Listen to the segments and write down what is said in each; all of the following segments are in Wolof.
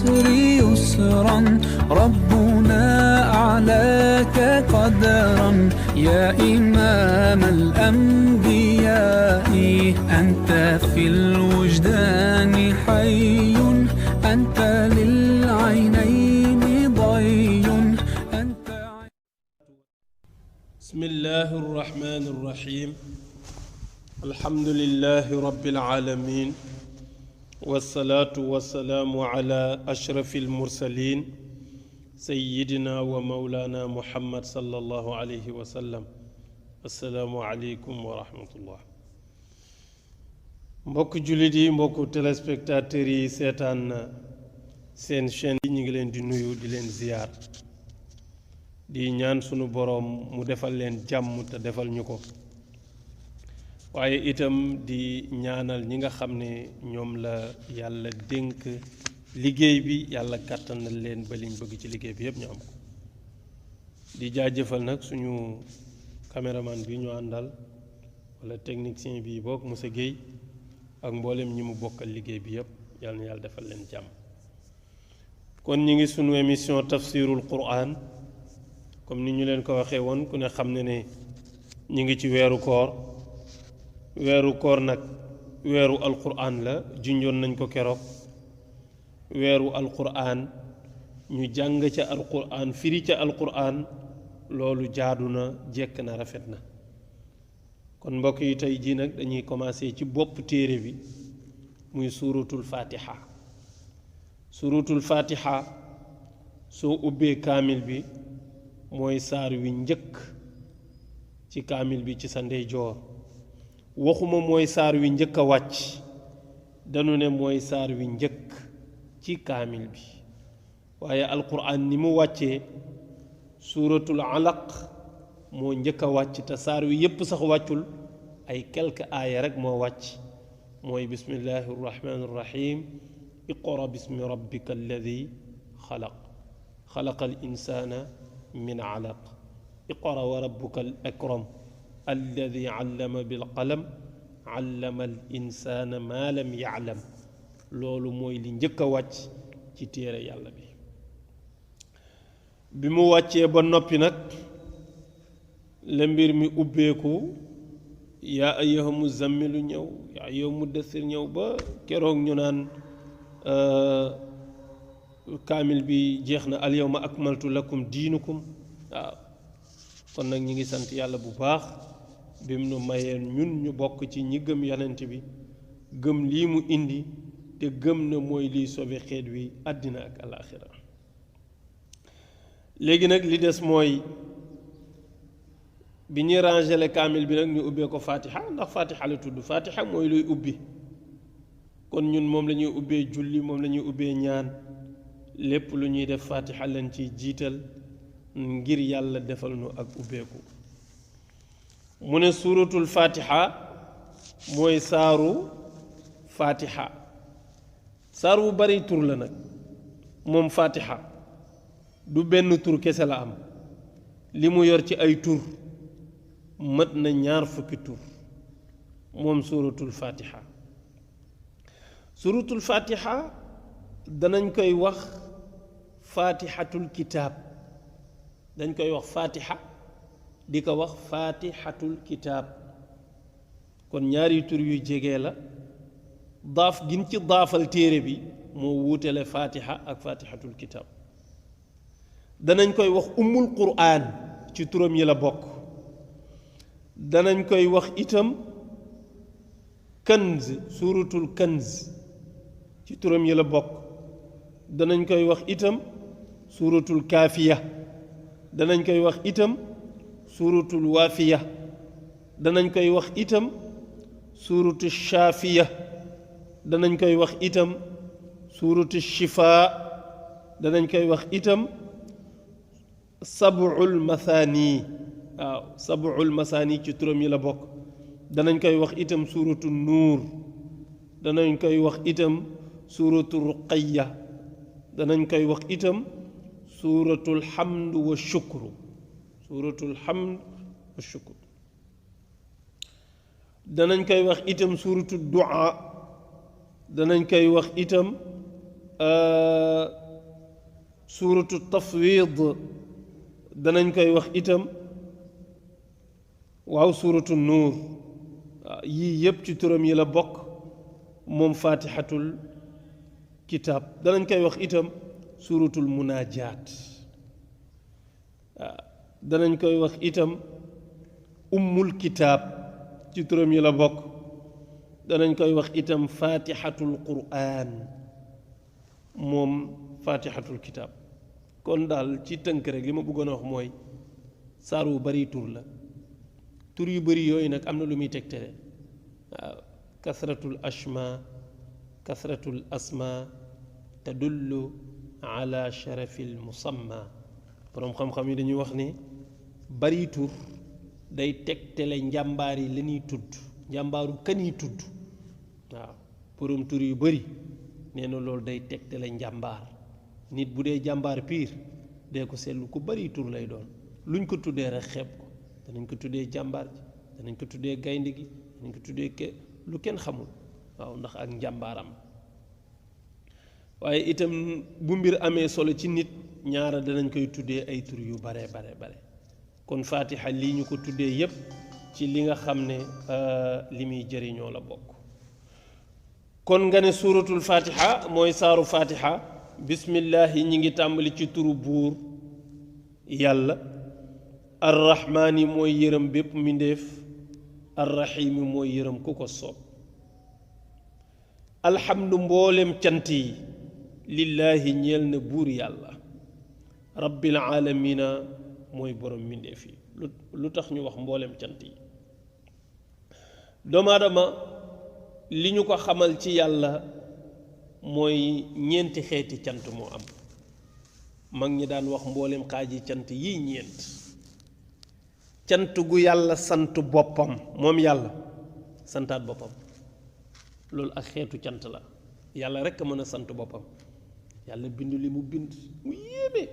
العسر يسرا ربنا أعلاك قدرا يا إمام الأنبياء أنت في الوجدان حي أنت للعينين ضي أنت. بسم الله الرحمن الرحيم الحمد لله رب العالمين والصلاة والسلام على أشرف المرسلين سيدنا ومولانا محمد صلى الله عليه وسلم. السلام عليكم ورحمة الله. mbokk jullit yi mbokk téléspectateurs yi seetaan seen chaîne yi ñu ngi leen di nuyu di leen ziyaar di ñaan sunu boroom mu defal leen jàmm te defal ñu ko waaye itam di ñaanal ñi nga xam ne ñoom la yàlla dénk liggéey bi yàlla kàttanal leen ba liñ bëgg ci liggéey bi yépp ñu am ko di jaajëfal nag suñu caméraman bi ñu àndal wala technicien bi bokk Moussa Gueye ak mboolem ñi mu bokkal liggéey bi yépp yàlla na yàlla defal leen jàmm. kon ñi ngi sunu émission tafsirul Qur'an comme ni ñu leen ko waxee woon ku ne xam ne ne ñi ngi ci weeru koor nag weeru alquran la junjoon nañ ko keroog weeru alquran ñu jàng ca alquran firi ca alquran loolu jaadu na jekk na rafet na. kon mbokk yi tey jii nag dañuy commencé ci bopp téere bi muy suuratul fatiha. suuratul fatiha soo ubbee kaamil bi mooy saar wi njëkk ci kaamil bi ci sa ndeyjoor waxuma mooy saar wi njëkk a wàcc dañu ne mooy saar wi njëkk ci kaamil bi waaye alquran ni mu wàccee suuratul alaq moo njëkk a wàcc te saar wi yépp sax wàccul ay quelque aaya rek moo wàcc mooy bismillahi irrahmani irrahim iqra bismi rabbika alladi xalaq xalaqa al insana min alaq iqra wa rabbuka al akram alladi allama bil qalam allama al insana ma lam ya'lam loolu mooy li njëkk a wàcc ci téere yàlla bi mu wàccee ba noppi nag la mbir mi ubbeeku yaa ayyuha muzammilu ñëw yaa ayyuha muddassir ñëw ba keroog ñu naan kaamil bi jeex na al yawma akmaltu lakum diinukum waaw kon nag ñi ngi sant yàlla bu baax bi mu nu mayee ñun ñu bokk ci ñi gëm yonent bi gëm lii mu indi te gëm na mooy liy sobe xeet wi àddina ak alaaxira léegi nag li des mooy bi ñuy rangele kaamil bi nag ñu ubbee ko fatiha ndax fatiha la tudd fatiha mooy luy ubbi kon ñun moom la ñuy ubbee julli moom la ñuy ubbee ñaan lépp lu ñuy def fatiha lañ ciy jiital ngir yàlla defal nu ak ubbeeku mu ne suuratul fatiha mooy saaru fatiha saar wu bari tur la nag moom fatiha du benn tur kese la am li mu yor ci ay tur mat na 20 tur moom suuratul fatiha suuratul fatiha danañ koy wax fatihatul kitaab dañ koy wax fatiha di ko wax fatihatul kitaab kon ñaari tur yu jege la daaf gin ci daafal téere bi moo wuutale fatiha ak fatihatul kitaab danañ koy wax ummul qur'an ci turam yi la bokk danañ koy wax itam kanz suuratul kanz ci turam yi la bokk danañ koy wax itam suuratul kaafiya danañ koy wax itam suuratul waafiya danañ koy wax itam suuratul shaafiya danañ koy wax itam suuratul shifaa danañ koy wax itam sab'ul masaani waaw sab'ul masaani ci turam yi la bokk danañ koy wax itam suuratul nuur danañ koy wax itam suuratul ruqayya danañ koy wax itam suuratul hamd wa shukru suuratul hamd wa shukru danañ koy wax itam suuratul du'a danañ koy wax itam suuratu tafwid danañ koy wax itam waaw suuratu nuur yii yépp ci turam yi la bokk moom faatixatul kitaab danañ koy wax itam suuratul munaajaat danañ koy wax itam ummul kitaab ci turam yi la bokk danañ koy wax itam faatixatul quraan moom faatixatul kitaab kon daal ci tënk rek li ma bëggoon a wax mooy saar wu bari tur la tur yu bari yooyu nag am na lu muy tegtale waaw kasratul ashma kasratul asma tadullu ala sharafil musamma boroom xam-xam yi dañuy wax ne bari tur day tegtale njàmbaar yi la ñuy tudd njàmbaaru kan yi tudd waaw boroom tur yu bari nee na loolu day tegtale njàmbaar nit bu dee jàmbaar piir dee ko seetlu ku bari tur lay doon luñ ko tuddee rek xeeb ko danañ ko tuddee jàmbaar ji danañ ko tuddee gaynde gi danañ ko tuddee lu kenn xamul waaw ndax ak njàmbaaram waaye itam bu mbir amee solo ci nit ñaara danañ koy tuddee ay tur yu bare kon faatiha lii ñu ko tuddee yépp ci li nga xam ne li muy jëriñoo la bokk kon nga ne suuratul faatiha mooy saaru faatiha bismillahi ñi ngi tàmbali ci turu buur yàlla arrahmaani mooy yërëm bépp mbindéef arrahiimi mooy yërëm ku ko soob alhamdu mboolem cant yi lillaahi ñeel na buur yàlla rabbil aalamiina mooy borom mbindéef yi lu tax ñu wax mboolem cant yi doomu aadama li ñu ko xamal ci yàlla mooy ñeenti xeeti cant moo am mag ñi daan wax mboolem xaaji cant yii ñeent cant gu yàlla sant boppam moom yàlla santaat boppam loolu ak xeetu cant la yàlla rekk a mën a sant boppam yàlla bind li mu bind mu yéeme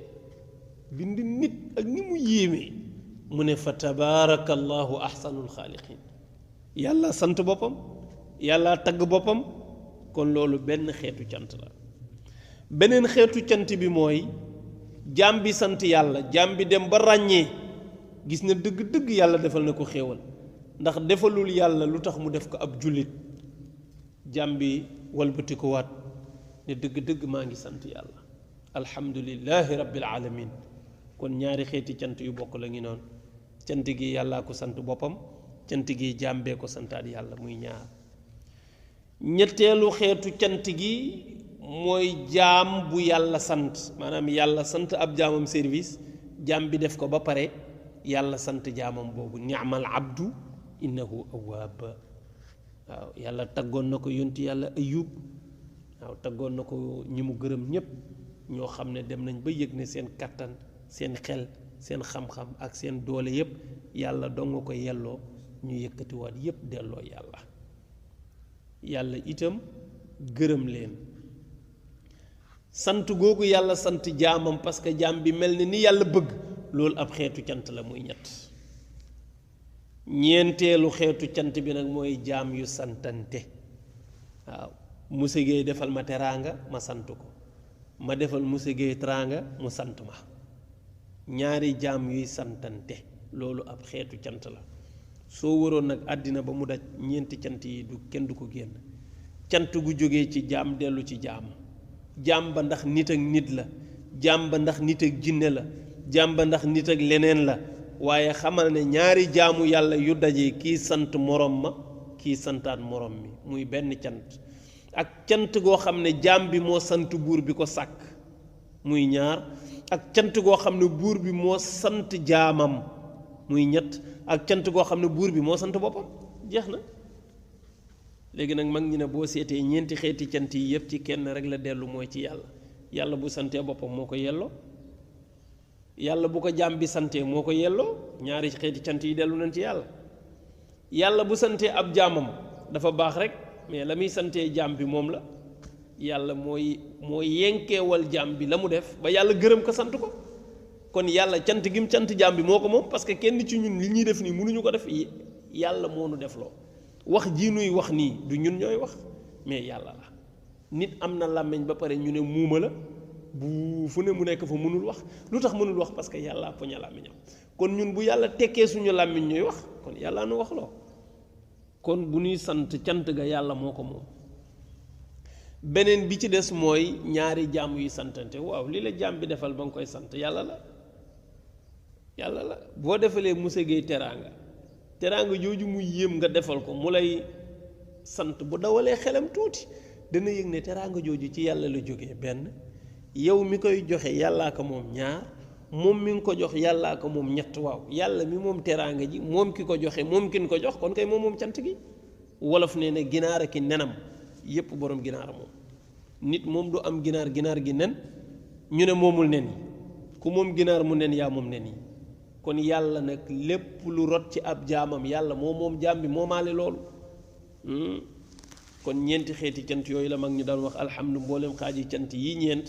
bind nit ak ni mu yéeme mu ne fa tabaarakallahu ahsanul xaaliqiin yàlla sant boppam yàlla tagg boppam kon loolu benn xeetu cant la beneen xeetu cant bi mooy jaam bi sant yàlla jaam bi dem ba ràññee gis na dëgg-dëgg yàlla defal na ko xéewal ndax defalul yàlla lu tax mu def ko ab jullit jaam bi walbati ko waat ne dëgg-dëgg maa ngi sant yàlla alhamdulillahi rabbil alamin kon ñaari xeeti cant yu bokk la ngi noonu cant gi yàllaa ko sant boppam cant gi jaam bee ko santaat yàlla muy ñaar ñetteelu xeetu cant gi mooy jaam bu yàlla sant maanaam yàlla sant ab jaamam service jaam bi def ko ba pare yàlla sant jaamam boobu ni'mal abdu innahu awwaab waaw yàlla taggoon na ko yonti yàlla ayub waaw taggoon na ko ñi mu gërëm ñépp ñoo xam ne dem nañ ba yëg ne seen kattan seen xel seen xam-xam ak seen doole yépp yàlla dong nga ko yelloo ñu yëkkatiwaat yépp delloo yàlla yàlla itam gërëm leen sant googu yàlla sant jaamam parce que jaam bi mel ni yàlla bëgg loolu ab xeetu cant la muy ñett ñeenteelu xeetu cant bi nag mooy jaam yu santante waaw Moussa Gueye defal ma teraanga ma sant ko ma defal Moussa Gueye teraanga mu sant ma ñaari jaam yuy santante loolu ab xeetu cant la soo waroon nag àddina ba mu daj ñeenti cant yi du kenn du ko génn cant gu jógee ci jaam dellu ci jaam jaam ba ndax nit ak nit la jaam ba ndax nit ak jinne la jaam ba ndax nit ak leneen la waaye xamal ne ñaari jaamu yàlla yu daje kii sant morom ma kii santaat morom mi muy benn cant ak cant goo xam ne jaam bi moo sant buur bi ko sàkk muy ñaar ak cant goo xam ne buur bi moo sant jaamam muy ñett ak cant goo xam ne buur bi moo sant boppam jeex na léegi nag mag ñi ne boo seetee ñeenti xeeti cant yi yépp ci kenn rek la dellu mooy ci yàlla yàlla bu santee boppam moo ko yelloo yàlla bu ko jaam bi santee moo ko yelloo ñaari xeeti cant yi dellu nañ ci yàlla yàlla bu santee ab jaamam dafa baax rek mais la muy santee jaam bi moom la yàlla mooy yenkeewal jaam bi la mu def ba yàlla gërëm ko sant ko kon yàlla cant gi mu cant jaam bi moo ko moom parce que kenn ci ñun li ñuy def nii mënuñu ko def yàlla moo nu def loo wax ji nuy wax nii du ñun ñooy wax mais yàlla la nit am na làmmiñ ba pare ñu ne muuma la bu fu ne mu nekk fa mënul wax lu tax mënul wax parce que yàlla poña làmmiñam kon ñun bu yàlla tekkee suñu làmmiñ ñuy wax kon yàlla nu wax loo kon bu ñuy sant cant ga yàlla moo ko moom beneen bi ci des mooy ñaari jaam yuy santante waaw li la jaam bi defal ba nga koy sant yàlla la boo defalee Moussa Gueye teraanga jooju muy yéem nga defal ko mu lay sant bu dawalee xelam tuuti dana yëg ne teraanga jooju ci yàlla la jógee benn yow mi koy joxe yàllaa ko moom ñaar moom mi ngi ko jox yàllaa ko moom ñett waaw yàlla mi moom teraanga ji moom ki ko joxe moom kin ko jox kon kay moom cant gi wolof nee ne ginaar ak nenam yépp borom ginaar moom nit moom du am ginaar gi nen ñu ne moomul nen yi ku moom ginaar mu nen yaa moom nen yi kon yàlla nag lépp lu rot ci ab jaamam yàlla moom jaam bi moomaale loolu kon ñeenti xeeti cant yooyu la mag ñu daan wax alhamdu mboolem xaaji cant yi ñeent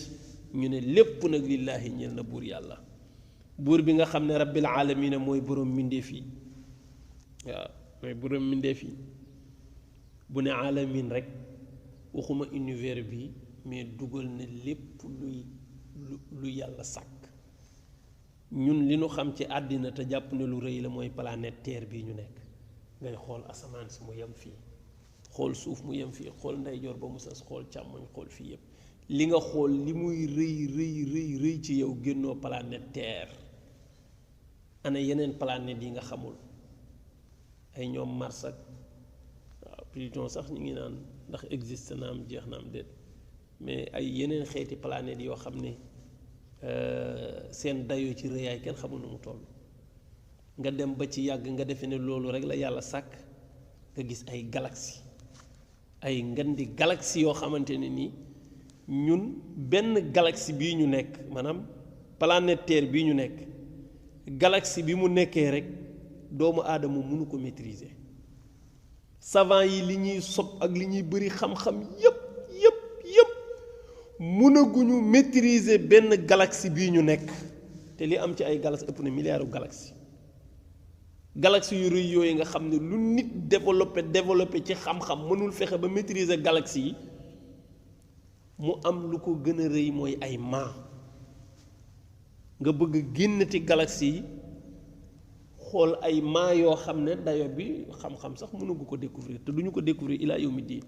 ñu ne lépp nag lillaahi ñeel na buur yàlla buur bi nga xam ne rabbil aalamiina mooy borom mbindéef yi waaw mooy borom mbindéef yi bu ne aalamin rek waxuma univers bi mais dugal na lépp lu yàlla sàkk ñun li nu xam ci àddina te jàpp ne lu rëy la mooy planète terre bii ñu nekk ngay xool asamaan si mu yem fii xool suuf mu yem fii xool ndeyjoor ba mu sas xool càmmoñ xool fii yëpp li nga xool li muy rëy ci yow génnoo planète terre ana yeneen planète yi nga xamul ay ñoom Mars ak waaw Pluton sax ñu ngi naan ndax existe na am jeex na am déet mais ay yeneen xeeti planète yoo xam ne seen dayoo ci rëyaay kenn xamul nu mu toll nga dem ba ci yàgg nga defe ne loolu rek la yàlla sàkk nga gis ay galaxie ay ngandi galaxie yoo xamante ne nii ñun benn galaxie bii ñu nekk maanaam planète terre bii ñu nekk galaxie bi mu nekkee rek doomu aadama mënu ko maîtriser savant yi li ñuy sob ak li ñuy bëri xam-xam yépp mënaguñu maîtriser benn galaxie bii ñu nekk te li am ci ay galaxie ëpp na milliards galaxie yu rëy yooyu nga xam ne lu nit développé ci xam-xam mënul fexe ba maîtriser galaxie yi mu am lu ko gën a rëy mooy ay maa nga bëgg génnati galaxie yi xool ay maa yoo xam ne dayo bi xam-xam sax mënugu ko découvrir te duñu ko découvrir ilaa yawmi diin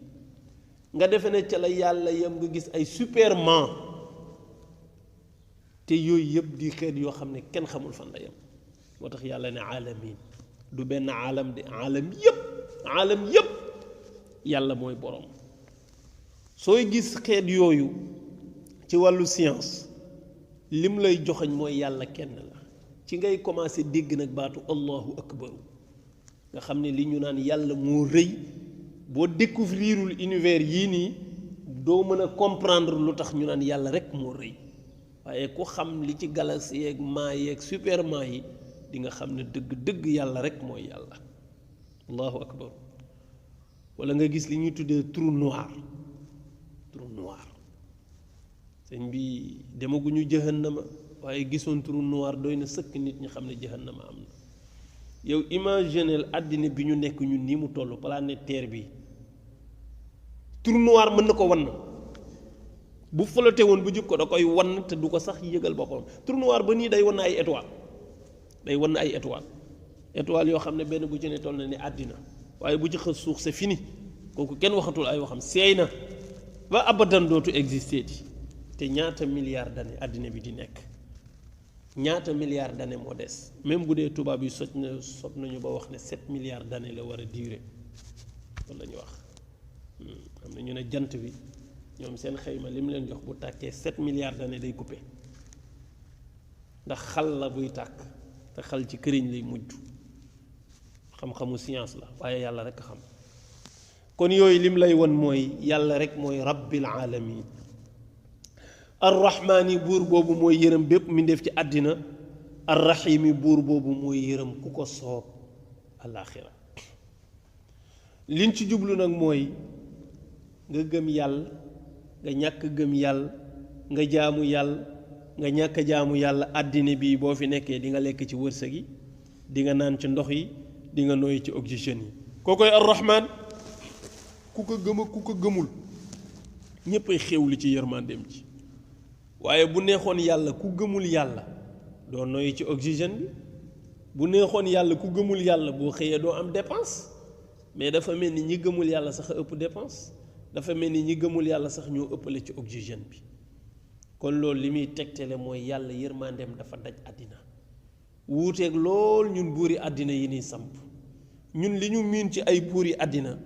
nga defe ne ca la yàlla yam nga gis ay superman te yooyu yëpp di xeet yoo xam ne kenn xamul fan la yam moo tax yàlla ne aalamin du benn aalam de aalam yëpp yàlla mooy borom sooy gis xeet yooyu ci wàllu science lim lay joxoñ mooy yàlla kenn la ci ngay commencé dégg nag baatu allahu akbaru nga xam ne li ñu naan yàlla moo rëy boo découvrirul univers yii nii doo mën a comprendre lu tax ñu naan yàlla rek moo rëy waaye ku xam li ci galaxie yeeg maa yeeg superman yi di nga xam ne dëgg yàlla rek mooy yàlla allahu akbar wala nga gis li ñuy tuddee trou noir sëñ bi demaguñu jahannama waaye gisoon trou noir doy na sëkk nit ñi xam ne jahannama am na yow imagineel àddina bi ñu nekk ñun nii mu toll planète terre bi trou noir mën na ko wan bu flotté woon bu jub ko da koy wan te du ko sax yëgal boppam trou noir ba nii day wan ay étoile yoo xam ne benn bu ci ne toll na ni àddina waaye bu ci xës suux c'est fini kooku kenn waxatul ay waxam seey na ba abadan dootu exister ti te ñaata milliards d'années àddina bi di nekk ñaata milliards d'années moo des même bu dee tubaab yi sob nañu ba wax ne 7 milliards d'années la war a durer loolu la ñu wax am na ñu ne jant bi ñoom seen xëyma li mu leen jox bu tàkkee 7 milliards d'années day coupé ndax xal la buy tàkk te xal ci këriñ lay mujj xam-xamu science la waaye yàlla rek a xam kon yooyu lim lay won mooy yàlla rek mooy rabbil alamin arrahmaani buur boobu mooy yërëm bépp mi def ci àddina arrahimi buur boobu mooy yërëm ku ko soob alaaxira liñ ci jublu nag mooy nga gëm yàlla nga ñàkk gëm yàlla nga jaamu yàlla nga ñàkk jaamu yàlla àddina bi boo fi nekkee di nga lekk ci wërsëg yi di nga naan ci ndox yi di nga noyyi ci oxygène yi koo koy arrahman ku ko gëm ak ku ko gëmul ñëppay xéewlu ci yërmandeem ci waaye bu neexoon yàlla ku gëmul yàlla doo noyyi ci oxygène bi bu neexoon yàlla ku gëmul yàlla boo xëyee doo am dépense mais dafa mel ni ñi gëmul yàlla sax a ëpp dépense dafa mel ni ñi gëmul yàlla sax ñoo ëppale ci oxygène bi kon loolu li muy tegtale mooy yàlla yërmandeem dafa daj àddina wuuteeg lool ñun buuri àddina yi nii samp ñun li ñu miin ci ay buuri àddina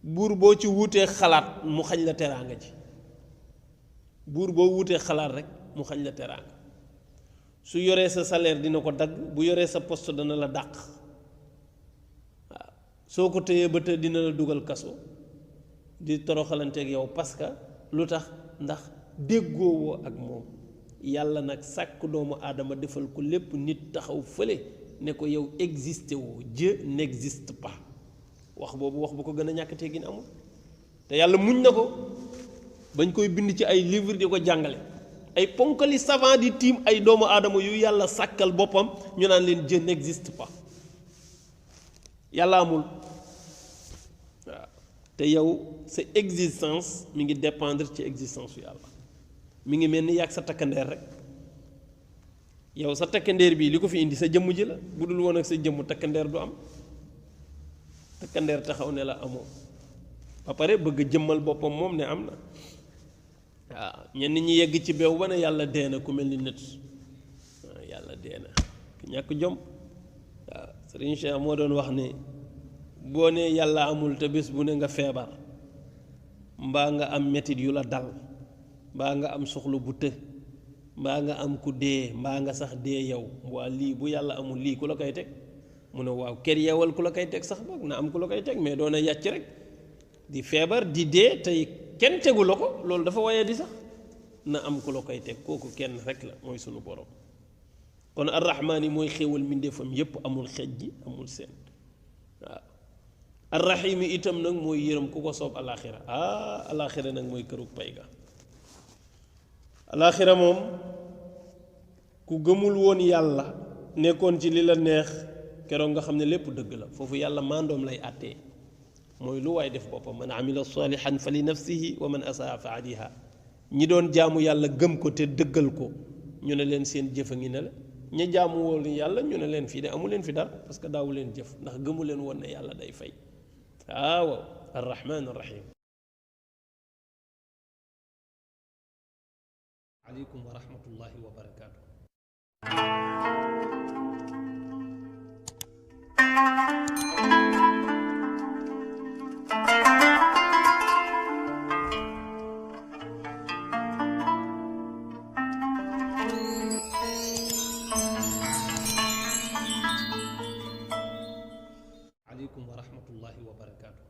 buur boo ci wuutee xalaat mu xañ la teraanga ji buur boo wuutee xalaat rek mu xañ la teraanga su yoree sa salaire dina ko dagg bu yoree sa poste dana la dàq waaw soo ko téyee ba te dina la dugal kaso di toroxalanteeg yow parce que lu tax ndax déggoowoo ak moom yàlla nag sàkk doomu aadama defal ko lépp nit taxaw fële ne ko yow existé woo Dieu n'existe pas wax boobu wax bu ko gën a ñàkk teggin amul te yàlla muñ na ko bañ koy bind ci ay livre di ko jàngale ay ponkali savant di tiim ay doomu aadama yu yàlla sàkkal boppam ñu naan leen Dieu n'existe pas yàlla amul waaw te yow sa existence mi ngi dépendre ci existence yu yàlla mi ngi mel ni yàgg sa takkandeer rek yow sa takkandeer bii li ko fi indi sa jëmm ji la bu dul woon ak sa jëmm takkandeer du am takkandeer taxaw ne la amoo ba pare bëgg jëmmal boppam moom ne am na waaw ñenn ñi yegg ci beew ba ne yàlla dee na ku mel ni nit waaw yàlla dee na ku ñàkk jom waaw Sëriñ Cheikh moo doon wax ne boo ne yàlla amul te bés bu ne nga feebar mbaa nga am metit yu la dal mbaa nga am soxla bu të mbaa nga am ku dee mbaa nga sax dee yow waa lii bu yàlla amul lii ku la koy teg mu ne waaw kër yeewal ku la koy teg sax boog na am ku la koy teg mais doona yàcc rek di feebar di dee tey kenn tegu la ko loolu dafa waye di sax na am ku la koy teg kooku kenn rek la mooy sunu borom kon arrahmaan yi mooy xéewal mbindeefam yépp amul xeej ji amul seen waaw arrahim yi itam nag mooy yërëm ku ko soob alaxira alaxira nag mooy kërug pay ga alaxira moom ku gëmul woon yàlla nekkoon ci li la neex keroog nga xam ne lépp dëgg la foofu yàlla maandoom lay àttee mooy lu waay def boppam man amila salihan fa li nafsihi wa man asaa fa alayha ñi doon jaamu yàlla gëm ko te dëggal ko ñu ne leen seen jëf a ngi ne la ña jaamu woon yàlla ñu ne leen fii de amu leen fi dara parce que daawu leen jëf ndax gëmu leen woon ne yàlla day fay waaw arrahman arrahim aleykum wa rahmatullahi wa barakaatu aleykum wa rahmatullahi wa barakaatu